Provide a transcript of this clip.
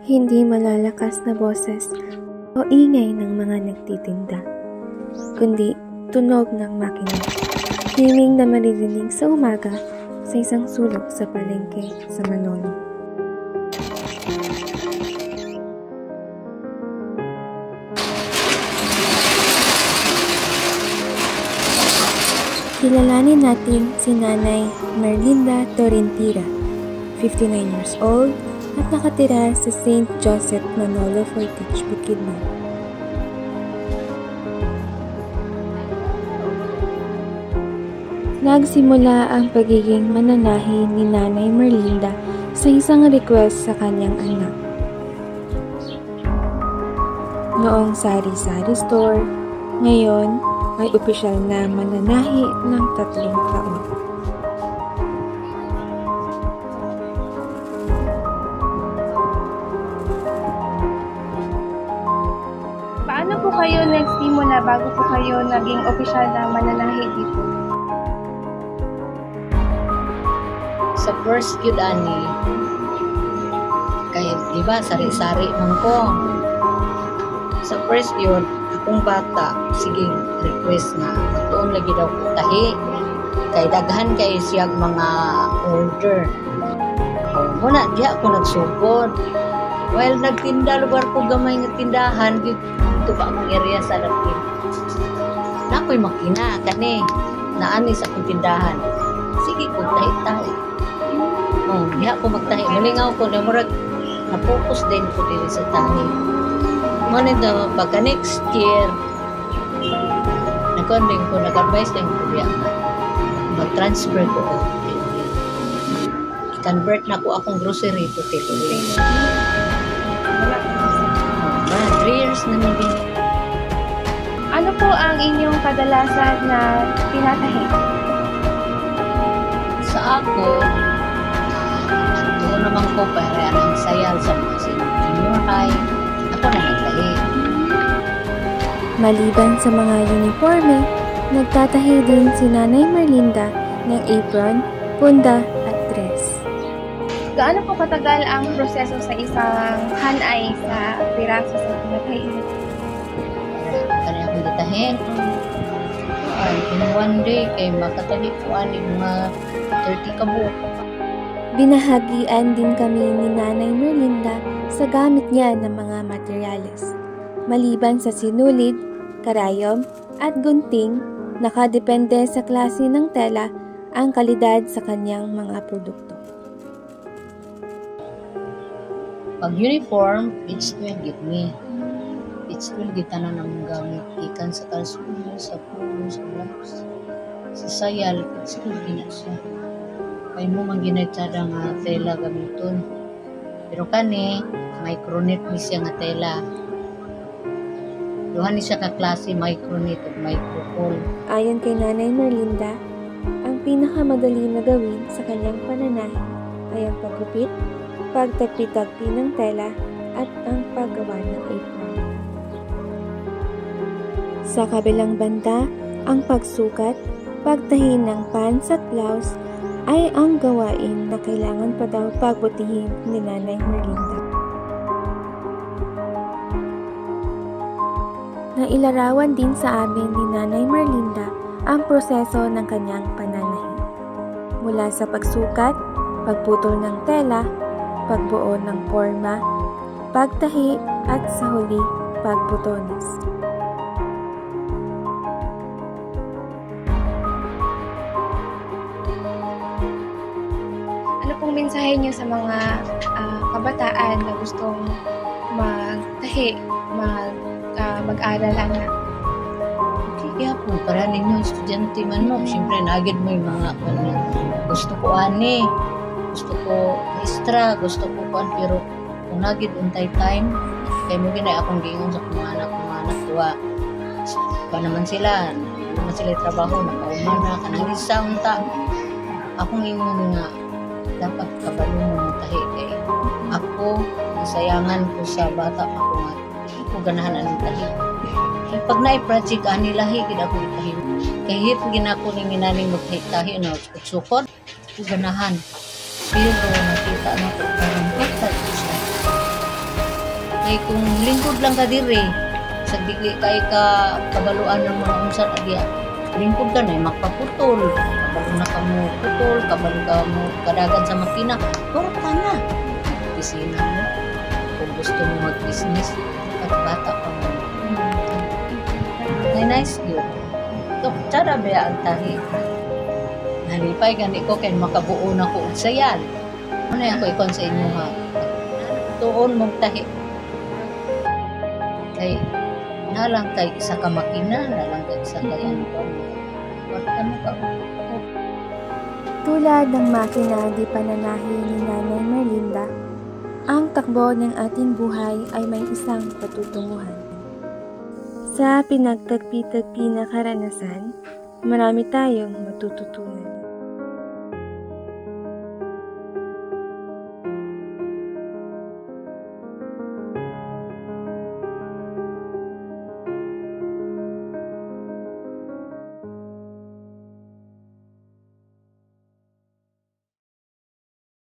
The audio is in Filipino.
Hindi malalakas na boses o ingay ng mga nagtitinda, kundi tunog ng makina. Himing na maririnig sa umaga sa isang sulok sa palengke sa Manolo. Kilalanin natin si Nanay Merlinda Torrentira, 59 years old, at nakatira sa St. Joseph, Manolo, Fortich, Bukidnon. Nagsimula ang pagiging mananahi ni Nanay Merlinda sa isang request sa kanyang anak. Noong sari-sari store, ngayon ay opisyal na mananahi ng 3 taon. Paano po kayo nagsimula bago po kayo naging opisyal na mananahi dito? Sa first yun, ani, kahit diba, sari-sari man ko. Sa first yun, akong bata, sige, request na, doon lagi daw ko tahi. Kay daghan kay siyag mga order. O, muna, di ako nagsugod. While nagtinda, lugar ko gamay nga tindahan, dito pa akong area sa Lapin. Na ako'y makina, kani, naani sa akong tindahan. Sige, kung tahi-tahi. Oh, di ako magtahi. Malingaw ko, na-focus din ko din sa tahi. Muna ito, pagka next year, nag-advise din ko diya mag-transfer ko. I-convert na ko akong grocery to takeaway. 3 years na nabi. Ano po ang inyong kadalasan na tinatahi? Sa ako, doon naman ko para ang sayal sa mga sinuhay. Ako na nagtahi. Maliban sa mga uniforme, nagtatahi din si Nanay Merlinda ng apron, punda at dress. Gaano po katagal ang proseso sa isang hanay sa piraso sa tinatahi? Kaya akong datahin. In one day, kay makatahi ko mga 30 kabuok. Binahagian din kami ni Nanay Merlinda sa gamit niya ng mga materyales. Maliban sa sinulid, karayom, at gunting, nakadepende sa klase ng tela ang kalidad sa kanyang mga produkto. Pag uniform, it's 12 give me. It's 12 gitanan ng gamit. Ikan sa kalsulo, sa pulo, sa blouse. Sa sayal, it's 12 gina siya. Kaya mo magginagtada nga tela gamiton. Pero kani, micronet ni siya nga tela. Duhan ni siya ka-klase micronet at micropole. Ayon kay Nanay Merlinda, ang pinakamadali na gawin sa kanyang pananahi ay ang paggupit, pagtagpi-tagpi ng tela at ang paggawa ng apron. Sa kabilang banda, ang pagsukat, pagtahi ng pants at blouse ay ang gawain na kailangan pa daw pagbutihin ni Nanay Merlinda. Nailarawan din sa amin ni Nanay Merlinda ang proseso ng kanyang pananahi. Mula sa pagsukat, pagputol ng tela, pagbuo ng forma, pagtahi at sa huli, pagbutones. Ano pong mensahe niyo sa mga kabataan na gustong magtahi, mag-aral anak? Kaya po, para ninyo, estudyante man mo, siyempre, nagid mo yung mga gusto ko ani, gusto ko extra, gusto ko kuan, pero kung nagid untay time, kaya mo ginay akong gingon sa mga anak tuwa. Pa naman sila trabaho, nakauma na, kanang isa unta. Akong ingon nga, dapat kabalo mo tahi kay ako, nasayangan ko sa bata ako nga, hindi ko ganahan anong tahi. Pag na-project ani lahi gid ako itahi. Kay hit ginako ning inaning magtahi na sukot ko ganahan. Pero nakita na ko parang perfect siya. Kay kung lingkod lang ka diri, sa dili kay ka kabaluan ng mga unsa na diya. Lingkod ka na, magpaputol. Kabalo na ka mo putol, kabalo ka mo kadagan sa makina. Turot ka na. Opisina mo. Kung gusto mo mag-business, at bata pa mo. Nice yun. Ito, tsara ba ang tahi? Nalipay gani ko kay makabuo na ko sa yan. Ano yan ko ikon sa inyo ha? Tuon mong tahi. Kay nalang kay isa ka makina, nalang kay isa ka yan. Ano ka? Tulad ng makina di pananahi ni Nanay Merlinda, ang takbo ng ating buhay ay may isang patutunguhan. Sa pinagtagpi-tagpi na karanasan, marami tayong matututunan.